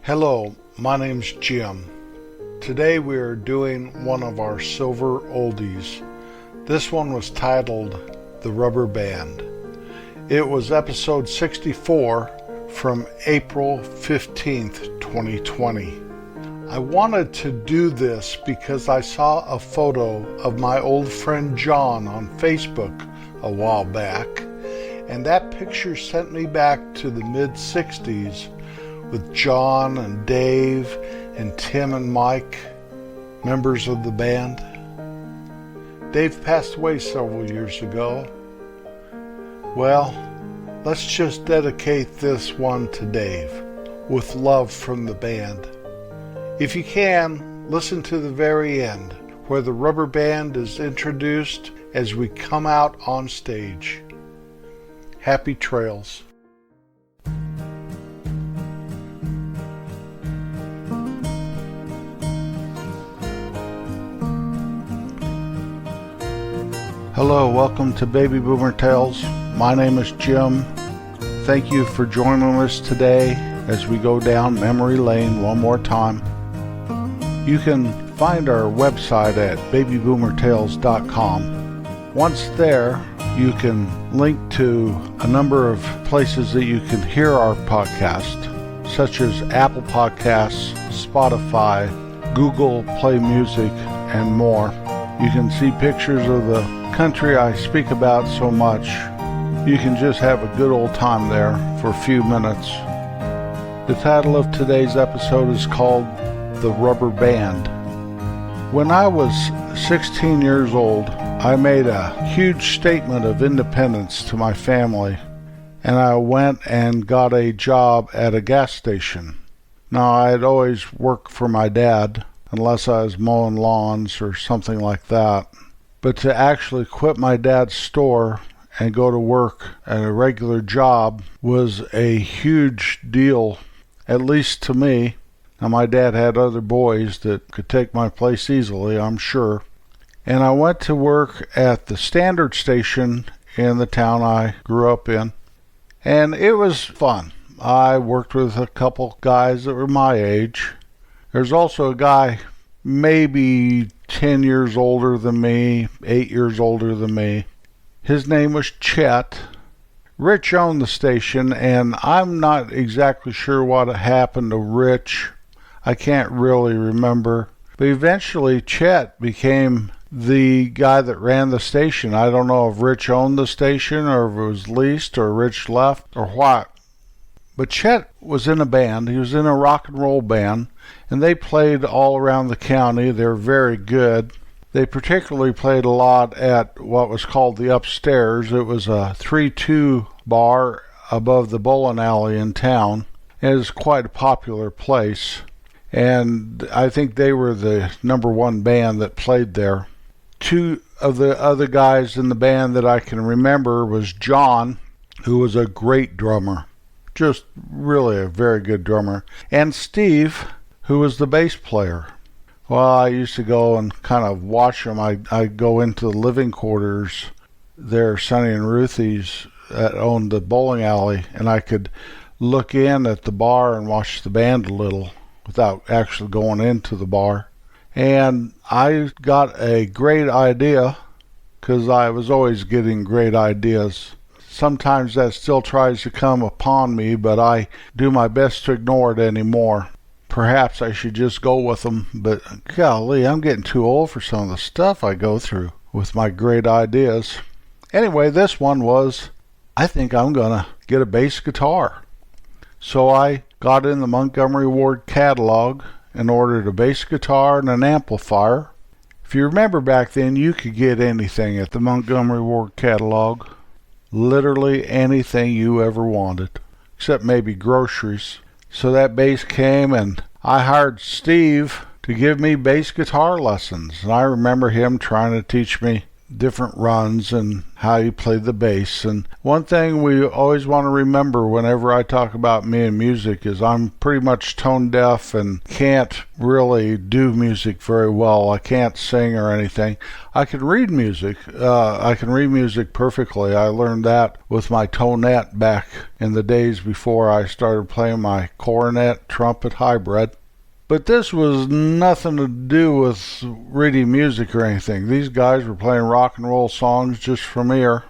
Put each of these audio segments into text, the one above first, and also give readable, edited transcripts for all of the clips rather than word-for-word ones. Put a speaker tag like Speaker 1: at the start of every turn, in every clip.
Speaker 1: Hello, my name's Jim. Today we are doing one of our silver oldies. This one was titled The Rubber Band. It was episode 64 from April 15th, 2020. I wanted to do this because I saw a photo of my old friend John on Facebook a while back, and that picture sent me back to the mid-60s with John and Dave and Tim and Mike, members of the band. Dave passed away several years ago. Well, let's just dedicate this one to Dave, with love from the band. If you can, listen to the very end, where the rubber band is introduced as we come out on stage. Happy trails. Hello, welcome to Baby Boomer Tales. My name is Jim. Thank you for joining us today as we go down memory lane one more time. You can find our website at babyboomertales.com. Once there, you can link to a number of places that you can hear our podcast, such as Apple Podcasts, Spotify, Google Play Music, and more. You can see pictures of the country I speak about so much. You can just have a good old time there for a few minutes. The title of today's episode is called The Rubber Band. When I was 16 years old, I made a huge statement of independence to my family, and I went and got a job at a gas station. Now, I had always worked for my dad, unless I was mowing lawns or something like that. But to actually quit my dad's store and go to work at a regular job was a huge deal, at least to me. Now, my dad had other boys that could take my place easily, I'm sure. And I went to work at the Standard Station in the town I grew up in. And it was fun. I worked with a couple guys that were my age. There's also a guy maybe 10 years older than me, 8 years older than me. His name was Chet. Rich owned the station, and I'm not exactly sure what happened to Rich. I can't really remember. But eventually, Chet became the guy that ran the station. I don't know if Rich owned the station, or if it was leased, or Rich left, or what. But Chet was in a band. He was in a rock and roll band, and they played all around the county. They were very good. They particularly played a lot at what was called the Upstairs. It was a 3-2 bar above the bowling alley in town. It was quite a popular place, and I think they were the number one band that played there. Two of the other guys in the band that I can remember was John, who was a great drummer. Just really a very good drummer. And Steve, who was the bass player. Well, I used to go and kind of watch them. I'd go into the living quarters there, Sonny and Ruthie's, that owned the bowling alley, and I could look in at the bar and watch the band a little without actually going into the bar. And I got a great idea, because I was always getting great ideas. Sometimes that still tries to come upon me, but I do my best to ignore it anymore. Perhaps I should just go with them, but golly, I'm getting too old for some of the stuff I go through with my great ideas. Anyway, this one was, I think I'm going to get a bass guitar. So I got in the Montgomery Ward catalog and ordered a bass guitar and an amplifier. If you remember back then, you could get anything at the Montgomery Ward catalog. Literally anything you ever wanted, except maybe groceries. So that bass came, and I hired Steve to give me bass guitar lessons. And I remember him trying to teach me different runs and how you play the bass. And one thing we always want to remember whenever I talk about me and music is I'm pretty much tone deaf and can't really do music very well. I can't sing or anything. I can read music. I can read music perfectly. I learned that with my tonette back in the days before I started playing my cornet trumpet hybrid. But this was nothing to do with reading music or anything. These guys were playing rock and roll songs just from ear.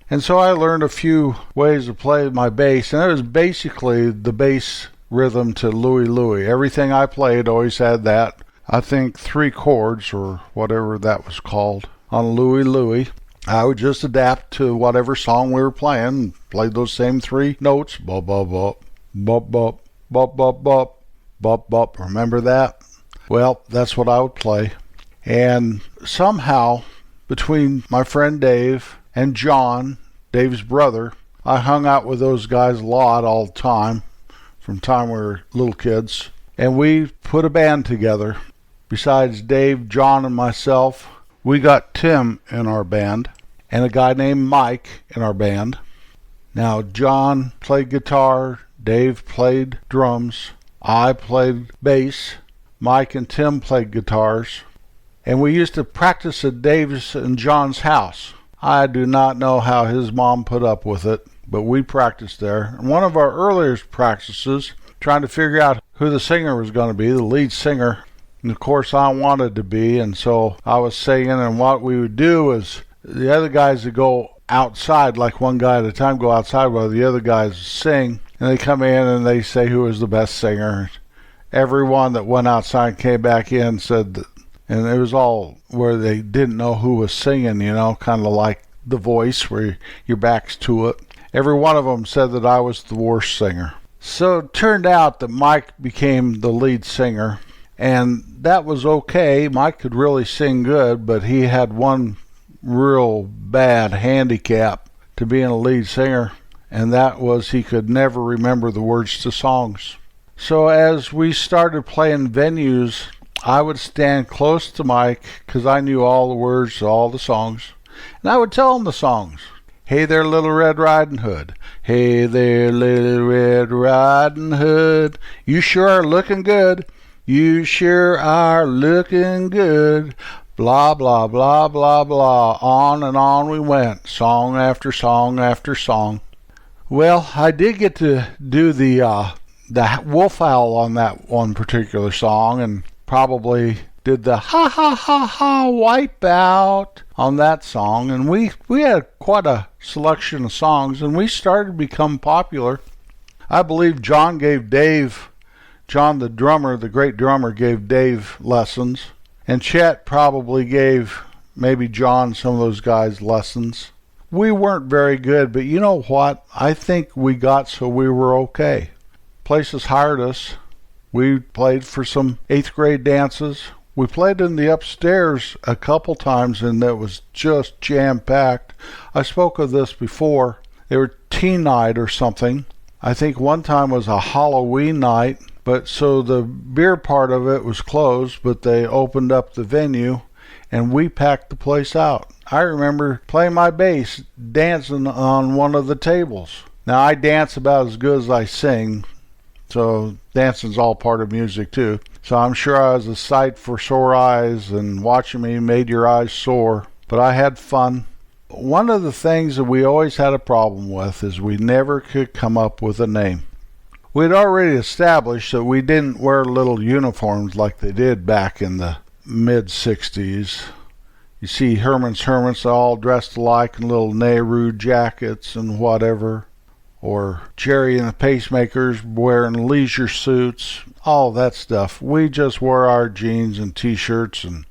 Speaker 1: And so I learned a few ways to play my bass, and it was basically the bass rhythm to Louie Louie. Everything I played always had that. I think 3 chords or whatever that was called on Louie Louie. I would just adapt to whatever song we were playing, played those same 3 notes. Bop, bop, bop, bop, bop, bop, bop, bop. Bop, bop, remember that? Well, that's what I would play. And somehow, between my friend Dave and John, Dave's brother, I hung out with those guys a lot all the time, from time we were little kids. And we put a band together. Besides Dave, John, and myself, we got Tim in our band, and a guy named Mike in our band. Now, John played guitar, Dave played drums, I played bass, Mike and Tim played guitars, and we used to practice at Dave's and John's house. I do not know how his mom put up with it, but we practiced there. And one of our earliest practices, trying to figure out who the singer was going to be, the lead singer, and of course I wanted to be, and so I was singing, and what we would do is the other guys would go outside, like one guy at a time go outside while the other guys sing. And they come in and they say who was the best singer. Everyone that went outside and came back in said that, and it was all where they didn't know who was singing, you know, kind of like The Voice where your back's to it. Every one of them said that I was the worst singer. So it turned out that Mike became the lead singer, and that was okay. Mike could really sing good, but he had one real bad handicap to being a lead singer, and that was he could never remember the words to songs. So as we started playing venues, I would stand close to Mike because I knew all the words to all the songs, and I would tell him the songs. Hey there, Little Red Riding Hood. Hey there, Little Red Riding Hood. You sure are looking good. You sure are looking good. Blah, blah, blah, blah, blah. On and on we went, song after song after song. Well, I did get to do the wolf howl on that one particular song, and probably did the ha ha ha ha wipe out on that song, and we had quite a selection of songs, and we started to become popular. I believe John the drummer, the great drummer, gave Dave lessons, and Chet probably gave maybe John, some of those guys, lessons. We weren't very good, but you know what? I think we got so we were okay. Places hired us. We played for some 8th grade dances. We played in the upstairs a couple times, and that was just jam-packed. I spoke of this before. They were teen night or something. I think one time was a Halloween night, but so the beer part of it was closed, but they opened up the venue, and we packed the place out. I remember playing my bass, dancing on one of the tables. Now, I dance about as good as I sing, so dancing's all part of music too. So I'm sure I was a sight for sore eyes, and watching me made your eyes sore. But I had fun. One of the things that we always had a problem with is we never could come up with a name. We'd already established that we didn't wear little uniforms like they did back in the mid-60s. You see Herman's Hermits all dressed alike in little Nehru jackets and whatever. Or Jerry and the Pacemakers wearing leisure suits, all that stuff. We just wore our jeans and t-shirts and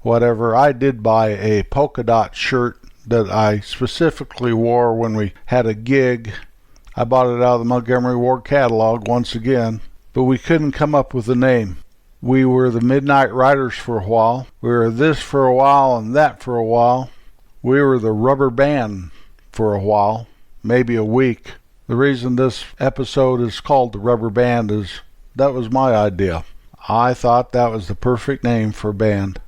Speaker 1: whatever. I did buy a polka dot shirt that I specifically wore when we had a gig. I bought it out of the Montgomery Ward catalog once again, but we couldn't come up with a name. We were the Midnight Riders for a while. We were this for a while and that for a while. We were the Rubber Band for a while, maybe a week. The reason this episode is called The Rubber Band is that was my idea. I thought that was the perfect name for a band.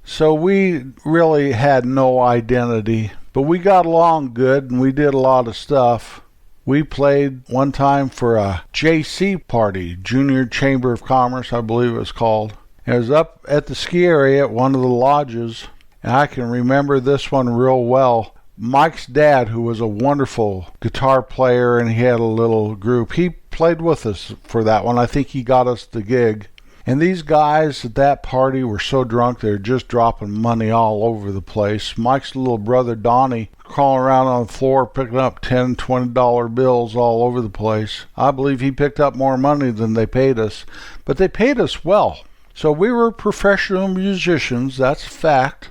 Speaker 1: So we really had no identity, but we got along good and we did a lot of stuff. We played one time for a JC party, Junior Chamber of Commerce, I believe it was called. It was up at the ski area at one of the lodges, and I can remember this one real well. Mike's dad, who was a wonderful guitar player, and he had a little group, he played with us for that one. I think he got us the gig. And these guys at that party were so drunk they were just dropping money all over the place. Mike's little brother Donnie crawling around on the floor picking up $10, $20 bills all over the place. I believe he picked up more money than they paid us, but they paid us well. So we were professional musicians, that's a fact.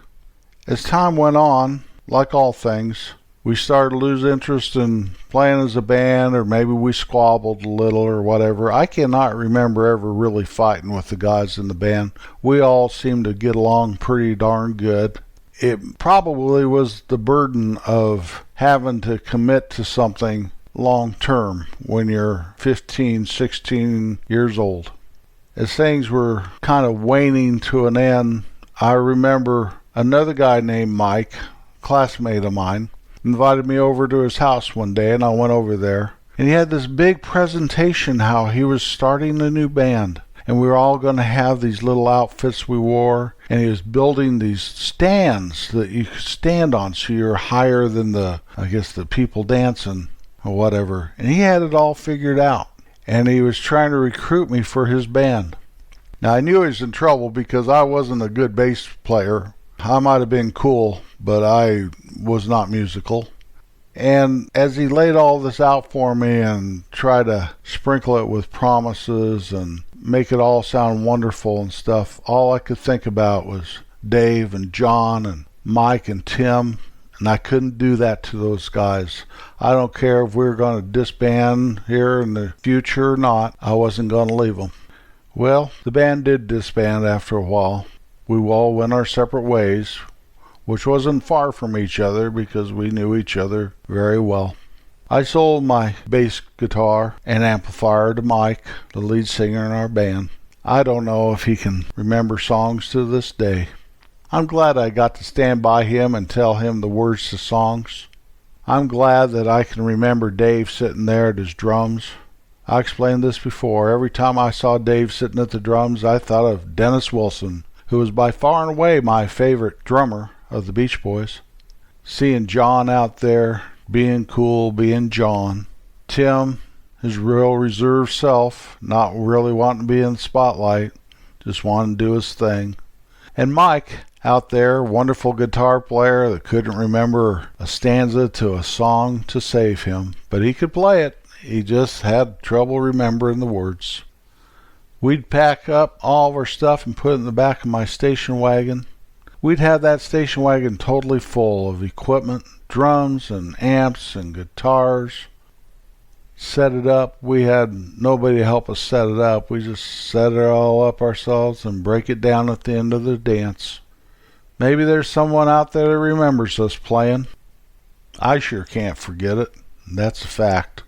Speaker 1: As time went on, like all things, we started to lose interest in playing as a band, or maybe we squabbled a little or whatever. I cannot remember ever really fighting with the guys in the band. We all seemed to get along pretty darn good. It probably was the burden of having to commit to something long term when you're 15, 16 years old. As things were kind of waning to an end, I remember another guy named Mike, classmate of mine, invited me over to his house one day, and I went over there. And he had this big presentation how he was starting a new band. And we were all going to have these little outfits we wore. And he was building these stands that you could stand on so you're higher than the people dancing or whatever. And he had it all figured out. And he was trying to recruit me for his band. Now, I knew he was in trouble because I wasn't a good bass player. I might have been cool, but I was not musical. And as he laid all this out for me and tried to sprinkle it with promises and make it all sound wonderful and stuff, all I could think about was Dave and John and Mike and Tim, and I couldn't do that to those guys. I don't care if we were going to disband here in the future or not, I wasn't going to leave them. Well, the band did disband after a while. We all went our separate ways, which wasn't far from each other because we knew each other very well. I sold my bass guitar and amplifier to Mike, the lead singer in our band. I don't know if he can remember songs to this day. I'm glad I got to stand by him and tell him the words to songs. I'm glad that I can remember Dave sitting there at his drums. I explained this before. Every time I saw Dave sitting at the drums, I thought of Dennis Wilson, who was by far and away my favorite drummer of the Beach Boys. Seeing John out there, being cool, being John. Tim, his real reserved self, not really wanting to be in the spotlight, just wanting to do his thing. And Mike, out there, wonderful guitar player that couldn't remember a stanza to a song to save him, but he could play it. He just had trouble remembering the words. We'd pack up all of our stuff and put it in the back of my station wagon. We'd have that station wagon totally full of equipment, drums and amps and guitars. Set it up. We had nobody to help us set it up. We just set it all up ourselves and break it down at the end of the dance. Maybe there's someone out there that remembers us playing. I sure can't forget it. That's a fact.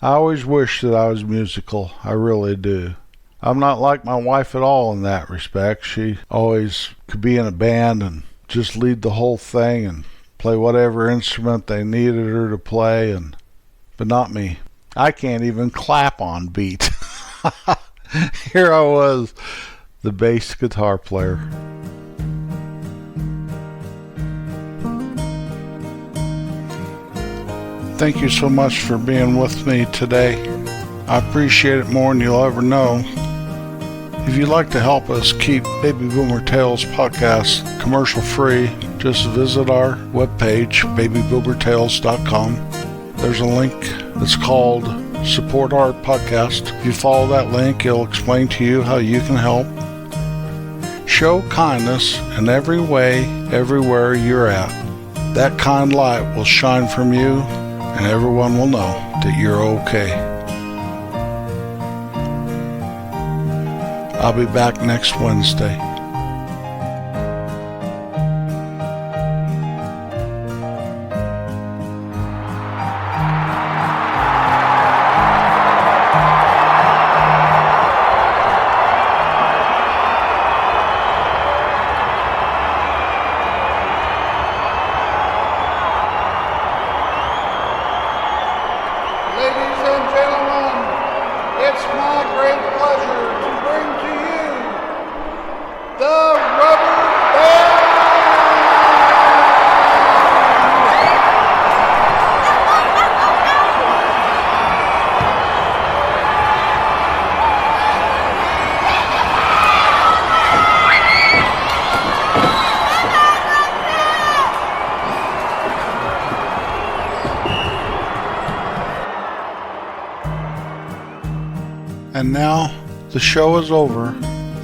Speaker 1: I always wish that I was musical. I really do. I'm not like my wife at all in that respect. She always could be in a band and just lead the whole thing and play whatever instrument they needed her to play, but not me. I can't even clap on beat. Here I was, the bass guitar player. Thank you so much for being with me today. I appreciate it more than you'll ever know. If you'd like to help us keep Baby Boomer Tales podcast commercial free, just visit our webpage, babyboomertales.com. There's a link that's called Support Our Podcast. If you follow that link, it'll explain to you how you can help. Show kindness in every way, everywhere you're at. That kind light will shine from you, and everyone will know that you're okay. I'll be back next Wednesday. my great pleasure to bring to you the Rubber Band! And now the show is over.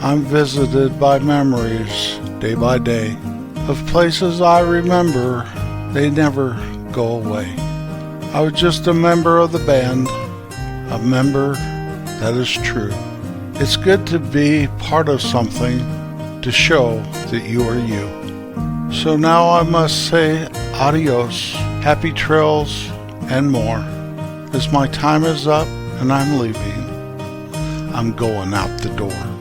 Speaker 1: I'm visited by memories day by day of places I remember. They never go away. I was just a member of the band, a member that is true. It's good to be part of something to show that you are you. So now I must say adios, happy trails, and more, as my time is up and I'm leaving. I'm going out the door.